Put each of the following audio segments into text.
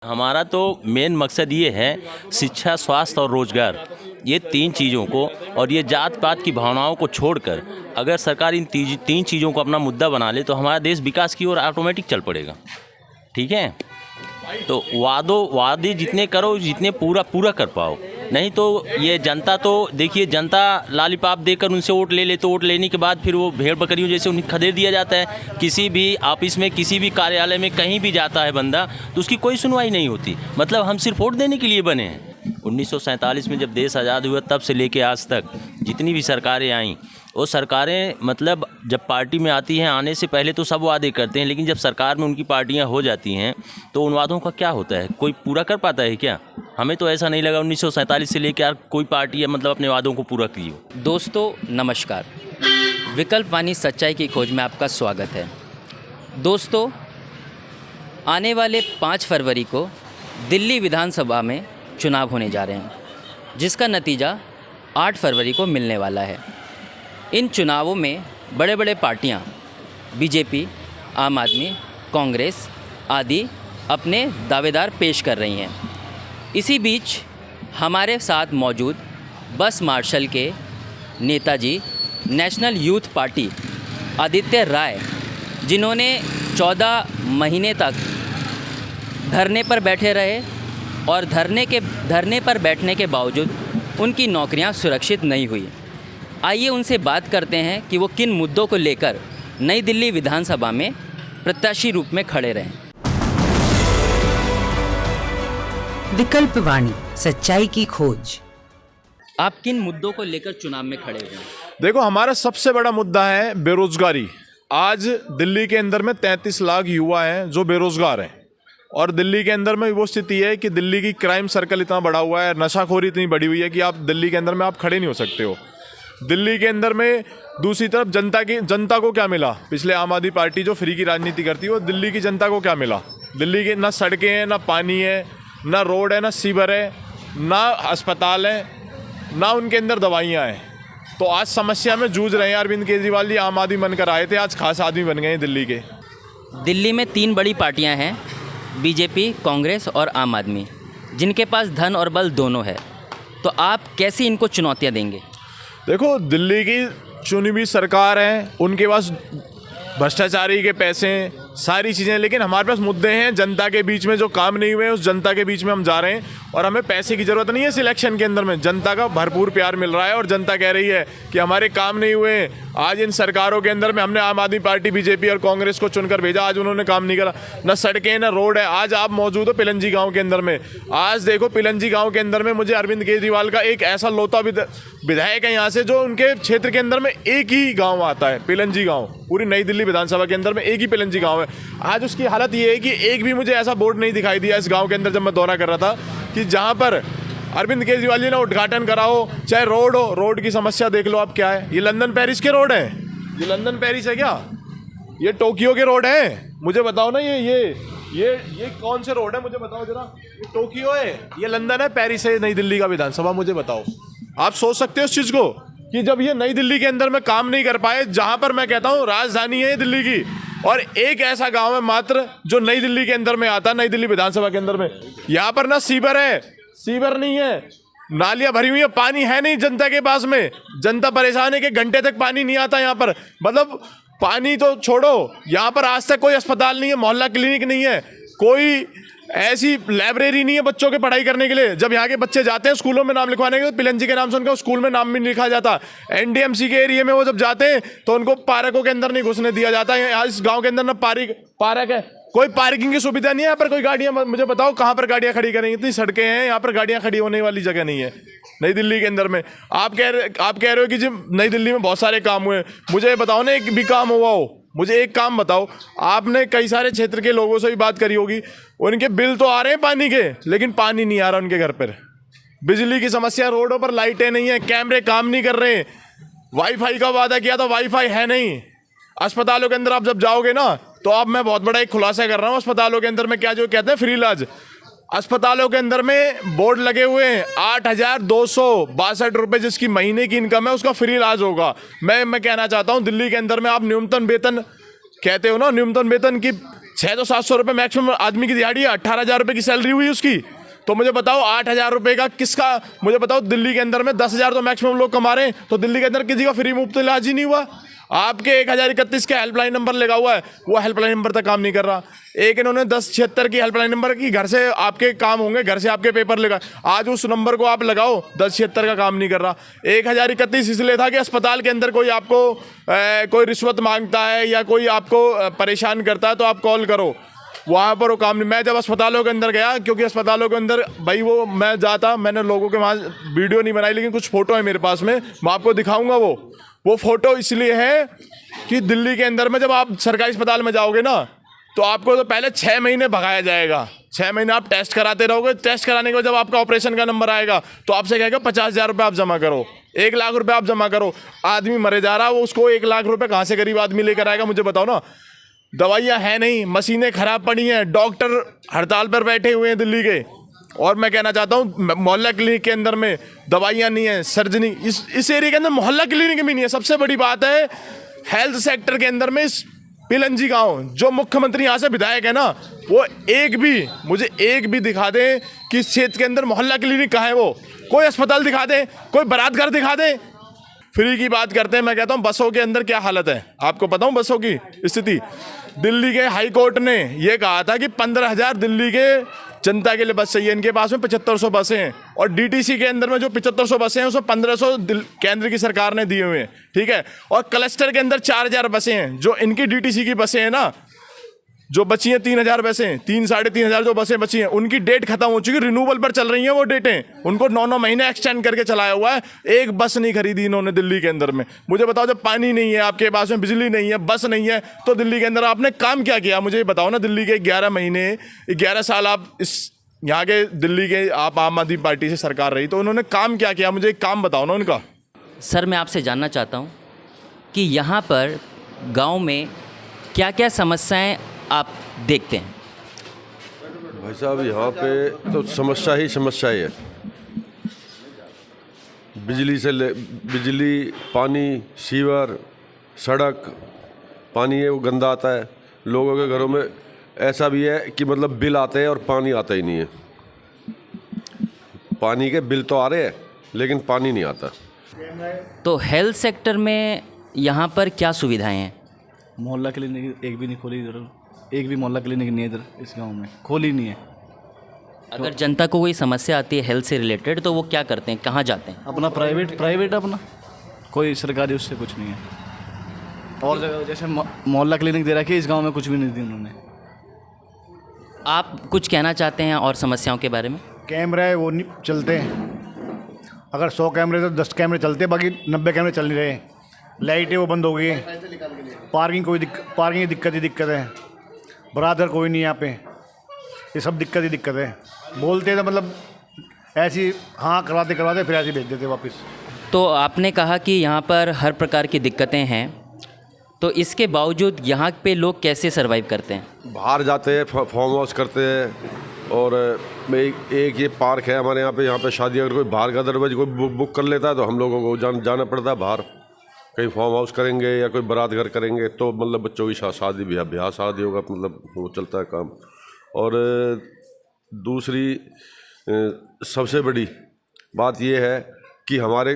हमारा तो मेन मकसद ये है शिक्षा, स्वास्थ्य और रोजगार, ये तीन चीज़ों को और ये जात पात की भावनाओं को छोड़कर अगर सरकार इन तीन चीज़ों को अपना मुद्दा बना ले तो हमारा देश विकास की ओर ऑटोमेटिक चल पड़ेगा। ठीक है, तो वादे जितने करो, जितने पूरा कर पाओ, नहीं तो ये जनता तो देखिए, जनता लॉलीपॉप देकर उनसे वोट ले ले तो वोट लेने के बाद फिर वो भेड़ बकरियों जैसे उन्हें खदेड़ दिया जाता है। किसी भी ऑफिस में, किसी भी कार्यालय में, कहीं भी जाता है बंदा तो उसकी कोई सुनवाई नहीं होती। मतलब हम सिर्फ वोट देने के लिए बने हैं। 1947 में जब देश आज़ाद हुआ तब से लेके आज तक जितनी भी सरकारें आईं, वो सरकारें मतलब जब पार्टी में आती हैं, आने से पहले तो सब वादे करते हैं, लेकिन जब सरकार में उनकी पार्टियां हो जाती हैं तो उन वादों का क्या होता है? कोई पूरा कर पाता है क्या? हमें तो ऐसा नहीं लगा 1947 से लेकर कोई पार्टी मतलब अपने वादों को पूरा की हो। दोस्तों नमस्कार, विकल्प वाणी सच्चाई की खोज में आपका स्वागत है। दोस्तों, आने वाले 5 फरवरी को दिल्ली विधानसभा में चुनाव होने जा रहे हैं, जिसका नतीजा 8 फरवरी को मिलने वाला है। इन चुनावों में बड़े बड़े पार्टियां बीजेपी, आम आदमी, कांग्रेस आदि अपने दावेदार पेश कर रही हैं। इसी बीच हमारे साथ मौजूद बस मार्शल के Netaji national youth party Aditya Rai, जिन्होंने 14 महीने तक धरने पर बैठे रहे और धरने पर बैठने के बावजूद उनकी नौकरियां सुरक्षित नहीं हुई। आइए उनसे बात करते हैं कि वो किन मुद्दों को लेकर नई दिल्ली विधानसभा में प्रत्याशी रूप में खड़े रहें। विकल्प वाणी सच्चाई की खोज। आप किन मुद्दों को लेकर चुनाव में खड़े हुए हैं? देखो, हमारा सबसे बड़ा मुद्दा है बेरोजगारी। आज दिल्ली के अंदर में 33 लाख युवा हैं जो बेरोजगार हैं, और दिल्ली के अंदर में वो स्थिति है कि दिल्ली की क्राइम सर्कल इतना बड़ा हुआ है, नशाखोरी इतनी बढ़ी हुई है कि आप दिल्ली के अंदर में आप खड़े नहीं हो सकते हो। दिल्ली के अंदर में दूसरी तरफ जनता को क्या मिला? पिछले आम आदमी पार्टी जो फ्री की राजनीति करती है, वो दिल्ली की जनता को क्या मिला? दिल्ली के ना सड़कें हैं, ना पानी है, ना रोड है, ना सीवर है, ना अस्पताल है, ना उनके अंदर दवाइयाँ हैं। तो आज समस्या में जूझ रहे हैं। अरविंद केजरीवाल जी आम आदमी बनकर आए थे, आज खास आदमी बन गए हैं दिल्ली के। दिल्ली में 3 बड़ी पार्टियां हैं, बीजेपी, कांग्रेस और आम आदमी, जिनके पास धन और बल दोनों है। तो आप कैसी इनको चुनौतियां देंगे? देखो, दिल्ली की चुनी हुई सरकार है, उनके पास भ्रष्टाचारी के पैसे हैं, सारी चीज़ें, लेकिन हमारे पास मुद्दे हैं जनता के बीच में जो काम नहीं हुए हैं, उस जनता के बीच में हम जा रहे हैं। और हमें पैसे की ज़रूरत नहीं है। इस इलेक्शन के अंदर में जनता का भरपूर प्यार मिल रहा है और जनता कह रही है कि हमारे काम नहीं हुए। आज इन सरकारों के अंदर में हमने आम आदमी पार्टी, बीजेपी और कांग्रेस को चुनकर भेजा, आज उन्होंने काम नहीं करा। ना सड़कें, ना रोड है। आज आप मौजूद हो पिलंजी गाँव के अंदर में। आज देखो, पिलंजी गाँव के अंदर में मुझे अरविंद केजरीवाल का एक ऐसा लौता विधायक है यहाँ से, जो उनके क्षेत्र के अंदर में एक ही गाँव आता है, पिलंजी गाँव। पूरी नई दिल्ली विधानसभा के अंदर में एक ही पिलंजी गाँव है। आज उसकी हालत ये है कि एक भी मुझे ऐसा बोर्ड नहीं दिखाई दिया इस गांव के अंदर जब मैं दौरा कर रहा था कि जहां पर अरविंद केजरीवाल जी ने उद्घाटन करा हो। चाहे रोड हो, रोड की समस्या देख लो आप, क्या है? ये लंदन पेरिस के रोड हैं। ये लंदन पेरिस है क्या? ये टोक्यो के रोड हैं? मुझे बताओ ना, ये कौन से रोड है? मुझे बताओ जरा। ये टोक्यो है, ये लंदन है, पेरिस है, नई दिल्ली का विधानसभा? मुझे बताओ। आप सोच सकते हो इस चीज को कि जब ये नई दिल्ली के अंदर में काम नहीं कर पाए, जहां पर मैं कहता हूं राजधानी है दिल्ली की, और एक ऐसा गांव है मात्र जो नई दिल्ली के अंदर में आता है, नई दिल्ली विधानसभा के अंदर में। यहाँ पर ना सीवर है, सीवर नहीं है, नालियां भरी हुई है, पानी है नहीं जनता के पास में। जनता परेशान है कि घंटे तक पानी नहीं आता यहाँ पर। मतलब पानी तो छोड़ो, यहाँ पर आज तक कोई अस्पताल नहीं है, मोहल्ला क्लिनिक नहीं है, कोई ऐसी लाइब्रेरी नहीं है बच्चों के पढ़ाई करने के लिए। जब यहाँ के बच्चे जाते हैं स्कूलों में नाम लिखवाने के लिए, पिलंजी के नाम से उनका स्कूल में नाम भी नहीं लिखा जाता। एनडीएमसी के एरिया में वो जब जाते हैं तो उनको पार्कों के अंदर नहीं घुसने दिया जाता है। यहाँ इस गांव के अंदर ना पार्क है, कोई पार्किंग की सुविधा नहीं है यहाँ पर। कोई गाड़ियाँ, मुझे बताओ कहाँ पर गाड़ियाँ खड़ी करेंगी? इतनी सड़कें हैं, यहाँ पर गाड़ियाँ खड़ी होने वाली जगह नहीं है नई दिल्ली के अंदर में। आप कह रहे हो कि जब नई दिल्ली में बहुत सारे काम हुए, मुझे बताओ ना एक भी काम हुआ हो। मुझे एक काम बताओ। आपने कई सारे क्षेत्र के लोगों से भी बात करी होगी, उनके बिल तो आ रहे हैं पानी के, लेकिन पानी नहीं आ रहा उनके घर पर। बिजली की समस्या, रोडों पर लाइटें नहीं है, कैमरे काम नहीं कर रहे हैं, वाईफाई का वादा किया था, वाईफाई है नहीं। अस्पतालों के अंदर आप जब जाओगे ना, तो अब मैं बहुत बड़ा एक खुलासा कर रहा हूँ, अस्पतालों के अंदर में क्या जो कहते हैं फ्री इलाज। अस्पतालों के अंदर में बोर्ड लगे हुए हैं 8,262 रुपये जिसकी महीने की इनकम है उसका फ्री इलाज होगा। मैं कहना चाहता हूं दिल्ली के अंदर में आप न्यूनतम वेतन कहते हो ना, न्यूनतम वेतन की 600 तो 700 रुपये मैक्सिमम आदमी की दिहाड़ी है, 18,000 रुपये की सैलरी हुई उसकी। तो मुझे बताओ 8,000 रुपये का किसका, मुझे बताओ दिल्ली के अंदर में 10,000 तो मैक्सिमम लोग कमा रहे हैं, तो दिल्ली के अंदर किसी का फ्री मुफ्त इलाज ही नहीं हुआ। आपके 1031 का हेल्पलाइन नंबर लगा हुआ है, वो हेल्पलाइन नंबर तक काम नहीं कर रहा। एक इन्होंने 1076 की हेल्पलाइन नंबर की, घर से आपके काम होंगे, घर से आपके पेपर लगा, आज उस नंबर को आप लगाओ, 1076 का काम नहीं कर रहा। 1031 इसलिए था कि अस्पताल के अंदर कोई आपको कोई रिश्वत मांगता है या कोई आपको परेशान करता है तो आप कॉल करो, वहाँ पर वो काम नहीं। मैं जब अस्पतालों के अंदर गया, क्योंकि अस्पतालों के अंदर भाई वो मैं जाता, मैंने लोगों के वहाँ वीडियो नहीं बनाई, लेकिन कुछ फ़ोटो है मेरे पास में, मैं आपको दिखाऊंगा। वो फ़ोटो इसलिए है कि दिल्ली के अंदर में जब आप सरकारी अस्पताल में जाओगे ना, तो आपको तो पहले 6 महीने भगाया जाएगा। 6 महीने आप टेस्ट कराते रहोगे, टेस्ट कराने के बाद जब आपका ऑपरेशन का नंबर आएगा तो आपसे कहेगा 50,000 रुपये आप जमा करो, 1 लाख रुपये आप जमा करो। आदमी मरे जा रहा है, वो उसको 1 लाख रुपये कहाँ से गरीब आदमी लेकर आएगा, मुझे बताओ ना। दवाइयाँ हैं नहीं, मशीनें ख़राब पड़ी हैं, डॉक्टर हड़ताल पर बैठे हुए हैं दिल्ली के। और मैं कहना चाहता हूँ मोहल्ला क्लिनिक के अंदर में दवाइयाँ नहीं है, सर्जरी इस एरिया के अंदर मोहल्ला क्लिनिक भी नहीं है। सबसे बड़ी बात है हेल्थ सेक्टर के अंदर में इस पिलंजी गांव, जो मुख्यमंत्री यहाँ से विधायक है ना, वो मुझे एक भी दिखा दें कि इस क्षेत्र के अंदर मोहल्ला क्लिनिक कहाँ है। वो कोई अस्पताल दिखा दें, कोई बारात घर दिखा दें। फ्री की बात करते हैं, मैं कहता हूँ बसों के अंदर क्या हालत है आपको पता हूँ बसों की स्थिति। दिल्ली के हाई कोर्ट ने ये कहा था कि 15,000 दिल्ली के जनता के लिए बस चाहिए, इनके पास में 7500 बसें हैं, और डीटीसी के अंदर में जो 7500 बसें हैं उसमें 1500 केंद्र की सरकार ने दिए हुए हैं, ठीक है। और क्लस्टर के अंदर 4,000 बसें हैं, जो इनकी डीटीसी की बसें हैं ना, जो बची हैं 3,000 बसें, 3-3,500 जो बसें बची हैं, उनकी डेट खत्म हो चुकी, रिन्यूअल पर चल रही हैं वो डेटें, उनको 9-9 महीने एक्सटेंड करके चलाया हुआ है। एक बस नहीं खरीदी इन्होंने दिल्ली के अंदर में। मुझे बताओ, जब पानी नहीं है आपके पास में, बिजली नहीं है, बस नहीं है, तो दिल्ली के अंदर आपने काम क्या किया मुझे बताओ ना। दिल्ली के 11 महीने 11 साल आप इस यहाँ के दिल्ली के आप आम आदमी पार्टी से सरकार रही, तो उन्होंने काम क्या किया, मुझे एक काम बताओ ना उनका। सर मैं आपसे जानना चाहता हूँ कि यहाँ पर गांव में क्या क्या समस्याएं आप देखते हैं? भाई साहब यहाँ पे तो समस्या ही समस्या है। बिजली, पानी, सीवर, सड़क, पानी है वो गंदा आता है। लोगों के घरों में ऐसा भी है कि मतलब बिल आते हैं और पानी आता ही नहीं है। पानी के बिल तो आ रहे हैं लेकिन पानी नहीं आता। तो हेल्थ सेक्टर में यहाँ पर क्या सुविधाएं हैं? मोहल्ला क्लिनिक एक भी नहीं खोली इधर, एक भी मोहल्ला क्लिनिक नहीं है इधर इस गांव में, खोली नहीं है। अगर जनता को कोई समस्या आती है हेल्थ से रिलेटेड तो वो क्या करते हैं, कहाँ जाते हैं? अपना प्राइवेट अपना, कोई सरकारी उससे कुछ नहीं है। और जगह जैसे मोहल्ला क्लिनिक दे रखी है, इस गांव में कुछ भी नहीं दी उन्होंने। आप कुछ कहना चाहते हैं और समस्याओं के बारे में? कैमरा है वो नहीं चलते हैं, अगर 100 कैमरे तो 10 कैमरे चलते, बाकी 90 कैमरे चल नहीं रहे। लाइटें वो बंद हो गई, पार्किंग की दिक्कत है, बरादर कोई नहीं यहाँ पे, ये सब दिक्कत ही दिक्कत है। बोलते तो मतलब ऐसी हाँ करवाते फिर ऐसे भेज देते वापस। तो आपने कहा कि यहाँ पर हर प्रकार की दिक्कतें हैं, तो इसके बावजूद यहाँ पे लोग कैसे सरवाइव करते हैं? बाहर जाते हैं, फार्म हाउस करते हैं। और एक ये पार्क है हमारे यहाँ पे शादी अगर कोई बाहर का दरवाजा कोई बुक कर लेता है तो हम लोगों को जाना पड़ता है बाहर, कहीं फार्म हाउस करेंगे या कोई बारात घर करेंगे तो मतलब बच्चों की शादी ब्याह शादी होगा, मतलब वो चलता है काम। और दूसरी सबसे बड़ी बात ये है कि हमारे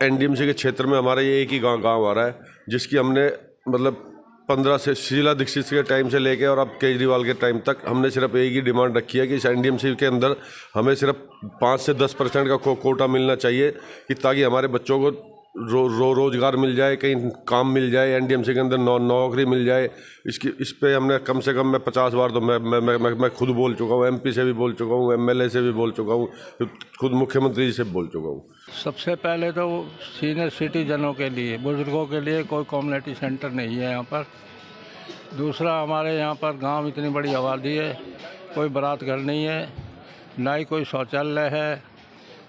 एनडीएमसी के क्षेत्र में हमारा ये एक ही गांव आ रहा है, जिसकी हमने मतलब 15 से शीला दीक्षित के टाइम से लेके और अब केजरीवाल के टाइम तक हमने सिर्फ एक ही डिमांड रखी है कि इस एनडीएमसी के अंदर हमें सिर्फ 5 से 10% का कोटा मिलना चाहिए, कि ताकि हमारे बच्चों को रोज़गार मिल जाए, कहीं काम मिल जाए, एनडीएमसी के अंदर नौकरी मिल जाए। इस पे हमने कम से कम 50 बार तो मैं खुद बोल चुका हूँ, एमपी से भी बोल चुका हूँ, एमएलए से भी बोल चुका हूँ, खुद मुख्यमंत्री जी से बोल चुका हूँ। सबसे पहले तो सीनियर सिटीजनों के लिए, बुजुर्गों के लिए कोई कम्युनिटी सेंटर नहीं है यहाँ पर। दूसरा, हमारे यहाँ पर गांव इतनी बड़ी आबादी है, कोई बारात घर नहीं है, ना ही कोई शौचालय है।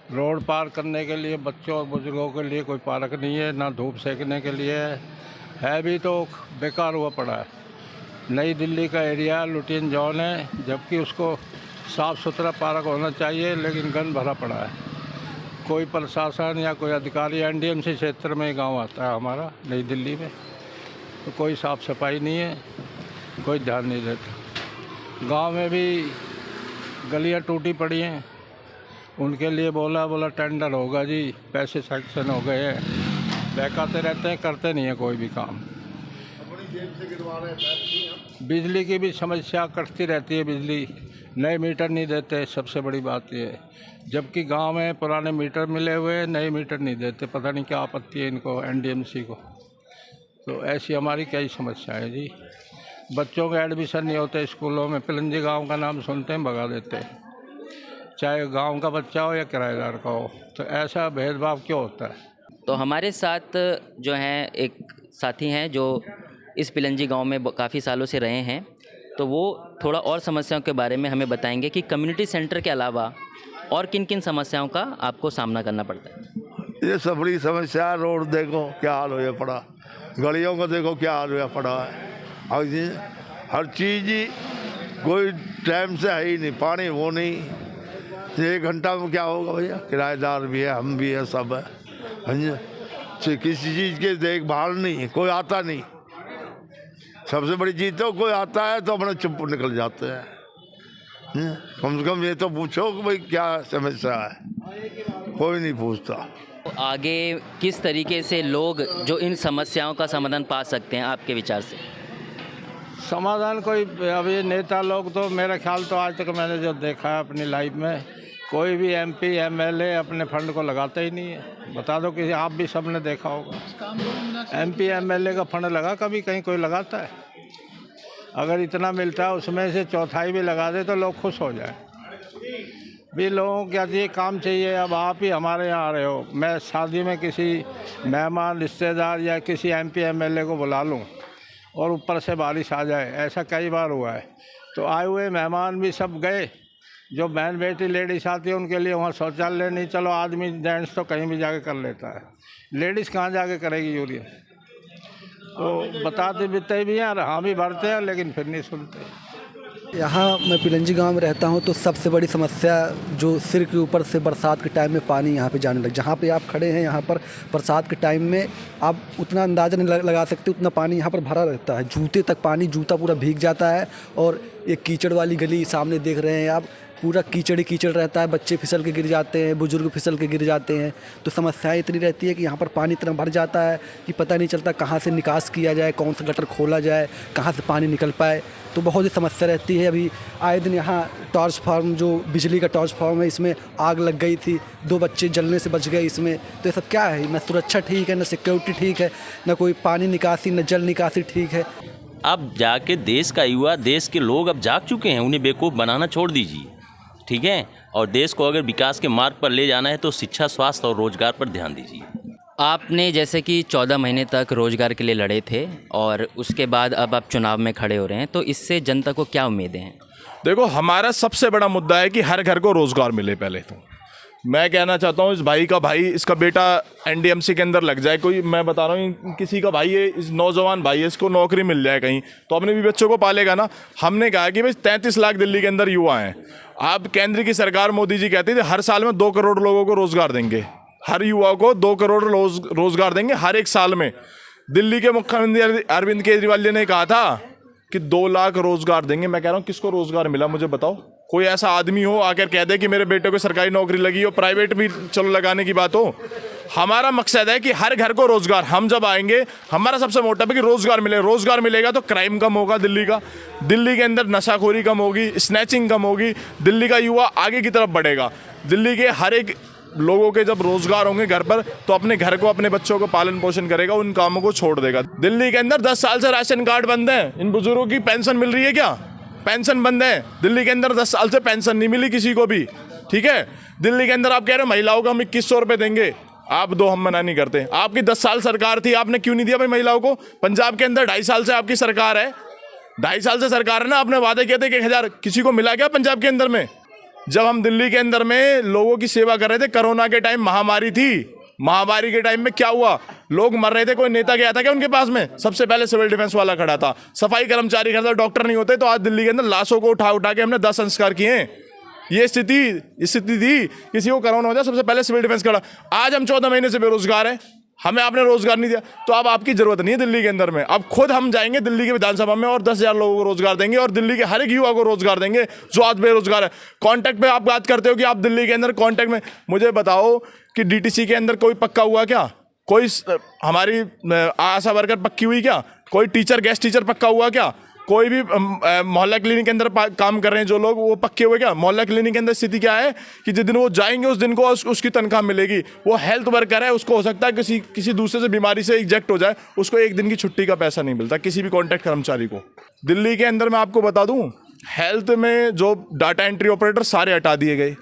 रोड पार करने के लिए बच्चों और बुजुर्गों के लिए कोई पार्क नहीं है, ना धूप सेकने के लिए है भी तो बेकार हुआ पड़ा है। नई दिल्ली का एरिया लुटियन जोन है, जबकि उसको साफ़ सुथरा पार्क होना चाहिए, लेकिन गंद भरा पड़ा है। कोई प्रशासन या कोई अधिकारी, एनडीएमसी क्षेत्र में गांव आता है हमारा नई दिल्ली में, तो कोई साफ़ सफाई नहीं है। कोई ध्यान नहीं देता। गांव में भी गलियां टूटी पड़ी हैं, उनके लिए बोला टेंडर होगा जी, पैसे सैंक्शन हो गए हैं, बहकाते रहते हैं, करते नहीं है कोई भी काम। बिजली की भी समस्या कटती रहती है, बिजली नए मीटर नहीं देते, सबसे बड़ी बात ये है। जबकि गांव में पुराने मीटर मिले हुए हैं, नए मीटर नहीं देते, पता नहीं क्या आपत्ति है इनको, एनडीएमसी को। तो ऐसी हमारी कई समस्या है जी। बच्चों के एडमिशन नहीं होते स्कूलों में, पिलंजी गांव का नाम सुनते हैं भगा देते हैं, चाहे गांव का बच्चा हो या किराएदार का हो। तो ऐसा भेदभाव क्यों होता है? तो हमारे साथ जो हैं एक साथी हैं जो इस पिलंजी गांव में काफ़ी सालों से रहे हैं, तो वो थोड़ा और समस्याओं के बारे में हमें बताएंगे कि कम्युनिटी सेंटर के अलावा और किन किन समस्याओं का आपको सामना करना पड़ता है। ये सब बड़ी समस्या, रोड देखो क्या हाल होया पड़ा, गलियों का देखो क्या हाल होया पड़ा है, और ये हर चीज़ ही कोई टाइम से है ही नहीं, पानी वो नहीं, 1 घंटा में क्या होगा भैया, किराएदार भी है, हम भी है, सब है, किसी चीज़ की देखभाल नहीं, कोई आता नहीं। सबसे बड़ी चीज़ तो कोई आता है तो अपना चुप निकल जाते हैं। कम से कम ये तो पूछो कि भाई क्या समस्या है, कोई नहीं पूछता। तो आगे किस तरीके से लोग जो इन समस्याओं का समाधान पा सकते हैं आपके विचार से? समाधान कोई, अब ये नेता लोग तो मेरा ख्याल तो आज तक मैंने जो देखा है अपनी लाइफ में, कोई भी एमपी एमएलए अपने फंड को लगाता ही नहीं है। बता दो कि आप भी सबने देखा होगा, एमपी एमएलए का फंड लगा कभी कहीं कोई लगाता है? अगर इतना मिलता है उसमें से चौथाई भी लगा दे तो लोग खुश हो जाए। भी लोगों को क्या चाहिए, काम चाहिए। अब आप ही हमारे यहाँ आ रहे हो, मैं शादी में किसी मेहमान रिश्तेदार या किसी एमपी एमएलए को बुला लूँ और ऊपर से बारिश आ जाए, ऐसा कई बार हुआ है। तो आए हुए मेहमान भी सब गए, जो बहन बेटी लेडीज़ आती है उनके लिए वहाँ शौचालय नहीं, चलो आदमी जेंट्स तो कहीं भी जाके कर लेता है, लेडीज़ कहाँ जाके करेगी यूरिन? तो बताते बीते भी हैं और हाँ भी भरते हैं, लेकिन फिर नहीं सुनते। यहाँ मैं पिलंजी गांव में रहता हूँ, तो सबसे बड़ी समस्या जो सिर के ऊपर से बरसात के टाइम में पानी यहाँ पे जाने लग, जहाँ पे आप खड़े हैं यहाँ पर बरसात के टाइम में आप उतना अंदाज़ा नहीं लगा सकते, उतना पानी यहाँ पर भरा रहता है, जूते तक पानी, जूता पूरा भीग जाता है। और एक कीचड़ वाली गली सामने देख रहे हैं आप, पूरा कीचड़ ही कीचड़ रहता है, बच्चे फिसल के गिर जाते हैं, बुजुर्ग फिसल के गिर जाते हैं। तो समस्याएं इतनी रहती है कि यहाँ पर पानी इतना भर जाता है कि पता नहीं चलता कहाँ से निकास किया जाए, कौन सा गटर खोला जाए, कहाँ से पानी निकल पाए। तो बहुत ही समस्या रहती है। अभी आए दिन यहाँ टॉर्च फार्म, जो बिजली का टॉर्च फार्म है, इसमें आग लग गई थी, 2 बच्चे जलने से बच गए इसमें। तो ये सब क्या है, न सुरक्षा ठीक है, न सिक्योरिटी ठीक है, न कोई पानी निकासी, न जल निकासी ठीक है। अब जाके देश का युवा, देश के लोग अब जाग चुके हैं, उन्हें बेवकूफ़ बनाना छोड़ दीजिए, ठीक है। और देश को अगर विकास के मार्ग पर ले जाना है तो शिक्षा, स्वास्थ्य और रोजगार पर ध्यान दीजिए। आपने जैसे कि 14 महीने तक रोजगार के लिए लड़े थे और उसके बाद अब आप चुनाव में खड़े हो रहे हैं, तो इससे जनता को क्या उम्मीदें हैं? देखो, हमारा सबसे बड़ा मुद्दा है कि हर घर को रोज़गार मिले। पहले तो मैं कहना चाहता हूँ, इस भाई का भाई, इसका बेटा एनडीएमसी के अंदर लग जाए, कोई, मैं बता रहा हूँ, किसी का भाई है, इस नौजवान भाई है, इसको नौकरी मिल जाए कहीं, तो अपने भी बच्चों को पालेगा ना। हमने कहा कि भाई 33 लाख दिल्ली के अंदर युवा हैं। अब केंद्र की सरकार, मोदी जी कहती थी हर साल में 2 करोड़ लोगों को रोज़गार देंगे, हर युवा को 2 करोड़ रोज़गार देंगे हर एक साल में। दिल्ली के मुख्यमंत्री अरविंद केजरीवाल जी ने कहा था कि 2 लाख रोज़गार देंगे। मैं कह रहा हूँ, किसको रोज़गार मिला मुझे बताओ? कोई ऐसा आदमी हो आकर कह दे कि मेरे बेटे को सरकारी नौकरी लगी हो, प्राइवेट भी चलो लगाने की बात हो। हमारा मकसद है कि हर घर को रोज़गार। हम जब आएंगे, हमारा सबसे मोटिव है कि रोज़गार मिले। रोज़गार मिलेगा तो क्राइम कम होगा दिल्ली का, दिल्ली के अंदर नशाखोरी कम होगी, स्नैचिंग कम होगी, दिल्ली का युवा आगे की तरफ बढ़ेगा। दिल्ली के हर एक लोगों के जब रोज़गार होंगे घर पर, तो अपने घर को, अपने बच्चों को पालन पोषण करेगा, उन कामों को छोड़ देगा। दिल्ली के अंदर 10 साल से राशन कार्ड बंद है, इन बुजुर्गों की पेंशन मिल रही है क्या? पेंशन बंद है दिल्ली के अंदर, 10 साल से पेंशन नहीं मिली किसी को भी, ठीक है। दिल्ली के अंदर आप कह रहे हो महिलाओं को हम 2100 रुपये देंगे, आप दो, हम मना नहीं करते। आपकी 10 साल सरकार थी, आपने क्यों नहीं दिया भाई महिलाओं को? पंजाब के अंदर 2.5 साल से आपकी सरकार है, 2.5 साल से सरकार है ना, आपने वादे किए थे कि 1000, किसी को मिला क्या पंजाब के अंदर में? जब हम दिल्ली के अंदर में लोगों की सेवा कर रहे थे, कोरोना के टाइम महामारी थी, महामारी के टाइम में क्या हुआ? लोग मर रहे थे, कोई नेता गया था क्या उनके पास में? सबसे पहले सिविल डिफेंस वाला खड़ा था, सफाई कर्मचारी खड़ा था, डॉक्टर नहीं होते। तो आज दिल्ली के अंदर लाशों को उठा उठा के हमने 10 संस्कार किए हैं। ये स्थिति थी, किसी को कोरोना हो जाए सबसे पहले सिविल डिफेंस खड़ा। आज हम 14 महीने से बेरोजगार हैं, हमें आपने रोजगार नहीं दिया, तो अब आपकी जरूरत नहीं है दिल्ली के अंदर में। अब खुद हम जाएंगे दिल्ली की विधानसभा में और 10,000 लोगों को रोजगार देंगे और दिल्ली के हर एक युवा को रोजगार देंगे जो आज बेरोजगार है। कॉन्ट्रैक्ट पे आप बात करते हो कि आप दिल्ली के अंदर कॉन्ट्रैक्ट में, मुझे बताओ कि डीटीसी के अंदर कोई पक्का हुआ क्या? कोई हमारी आशा वर्कर पक्की हुई क्या? कोई टीचर, गेस्ट टीचर पक्का हुआ क्या? कोई भी मोहल्ला क्लिनिक के अंदर काम कर रहे हैं जो लोग, वो पक्के हुए क्या? मोहल्ला क्लिनिक के अंदर स्थिति क्या है कि जिस दिन वो जाएंगे उस दिन को उसकी तनख्वाह मिलेगी। वो हेल्थ वर्कर है, उसको हो सकता है किसी दूसरे से बीमारी से इजेक्ट हो जाए, उसको एक दिन की छुट्टी का पैसा नहीं मिलता किसी भी कॉन्ट्रैक्ट कर्मचारी को। दिल्ली के अंदर मैं आपको बता दूं, हेल्थ में जो डाटा एंट्री ऑपरेटर सारे हटा दिए गए,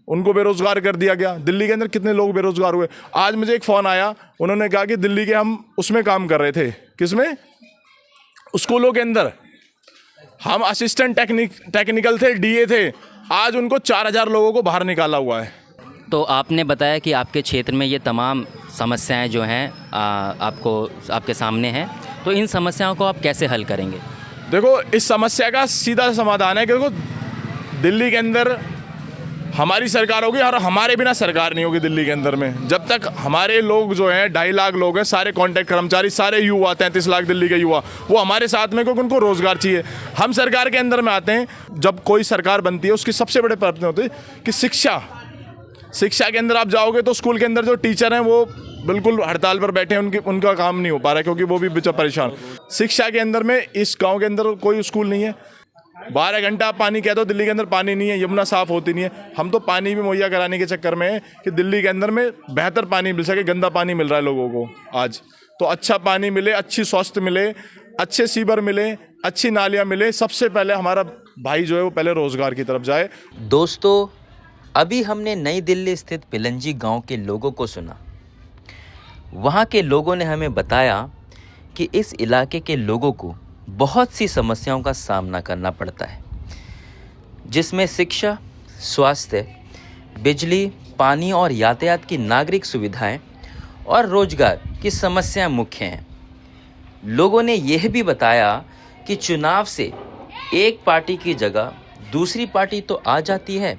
उनको बेरोजगार कर दिया गया। दिल्ली के अंदर कितने लोग बेरोजगार हुए। आज मुझे एक फ़ोन आया, उन्होंने कहा कि दिल्ली के हम उसमें काम कर रहे थे, किसमें? स्कूलों के अंदर हम असिस्टेंट टेक्निकल थे, डीए थे, आज उनको 4,000 लोगों को बाहर निकाला हुआ है। तो आपने बताया कि आपके क्षेत्र में ये तमाम समस्याएं जो हैं आपके सामने हैं, तो इन समस्याओं को आप कैसे हल करेंगे? देखो, इस समस्या का सीधा समाधान है कि देखो, दिल्ली के अंदर हमारी सरकार होगी और हमारे बिना सरकार नहीं होगी दिल्ली के अंदर में। जब तक हमारे लोग जो हैं 2.5 लाख लोग हैं, सारे कॉन्ट्रैक्ट कर्मचारी, सारे युवा, 33 लाख दिल्ली के युवा, वो हमारे साथ में, क्योंकि उनको रोजगार चाहिए। हम सरकार के अंदर में आते हैं, जब कोई सरकार बनती है उसकी सबसे बड़े प्रयत्न होते हैं कि शिक्षा के अंदर आप जाओगे तो स्कूल के अंदर जो टीचर हैं वो बिल्कुल हड़ताल पर बैठे हैं, उनका काम नहीं हो पा रहा है क्योंकि वो भी बेचारे परेशान। शिक्षा के अंदर में इस गाँव के अंदर कोई स्कूल नहीं है। 12 घंटा आप पानी कह दो, दिल्ली के अंदर पानी नहीं है, यमुना साफ होती नहीं है। हम तो पानी भी मुहैया कराने के चक्कर में है कि दिल्ली के अंदर में बेहतर पानी मिल सके। गंदा पानी मिल रहा है लोगों को आज, तो अच्छा पानी मिले, अच्छी स्वास्थ्य मिले, अच्छे सीवर मिले, अच्छी नालियाँ मिले। सबसे पहले हमारा भाई जो है वो पहले रोजगार की तरफ जाए। दोस्तों, अभी हमने नई दिल्ली स्थित पिलंजी गांव के लोगों को सुना। वहां के लोगों ने हमें बताया कि इस इलाके के लोगों को बहुत सी समस्याओं का सामना करना पड़ता है, जिसमें शिक्षा, स्वास्थ्य, बिजली, पानी और यातायात की नागरिक सुविधाएं और रोजगार की समस्याएं मुख्य हैं। लोगों ने यह भी बताया कि चुनाव से एक पार्टी की जगह दूसरी पार्टी तो आ जाती है,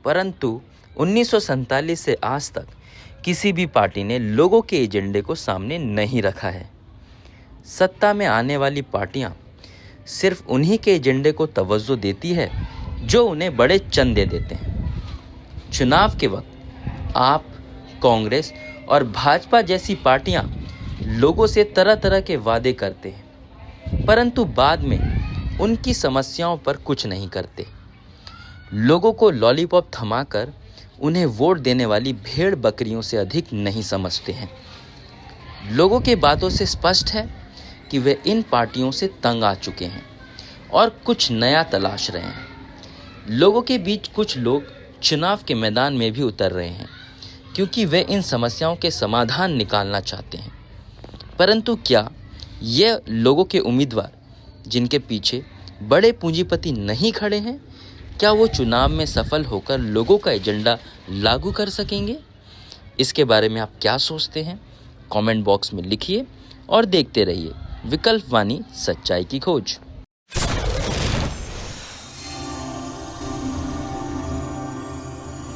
परंतु 1947 से आज तक किसी भी पार्टी ने लोगों के एजेंडे को सामने नहीं रखा है। सत्ता में आने वाली पार्टियां सिर्फ उन्हीं के एजेंडे को तवज्जो देती है जो उन्हें बड़े चंदे देते हैं। चुनाव के वक्त आप, कांग्रेस और भाजपा जैसी पार्टियां लोगों से तरह तरह के वादे करते हैं, परंतु बाद में उनकी समस्याओं पर कुछ नहीं करते। लोगों को लॉलीपॉप थमाकर उन्हें वोट देने वाली भेड़ बकरियों से अधिक नहीं समझते हैं। लोगों के बातों से स्पष्ट है कि वे इन पार्टियों से तंग आ चुके हैं और कुछ नया तलाश रहे हैं। लोगों के बीच कुछ लोग चुनाव के मैदान में भी उतर रहे हैं क्योंकि वे इन समस्याओं के समाधान निकालना चाहते हैं। परंतु क्या ये लोगों के उम्मीदवार, जिनके पीछे बड़े पूंजीपति नहीं खड़े हैं, क्या वो चुनाव में सफल होकर लोगों का एजेंडा लागू कर सकेंगे? इसके बारे में आप क्या सोचते हैं? कमेंट बॉक्स में लिखिए और देखते रहिए विकल्प वाणी, सच्चाई की खोज।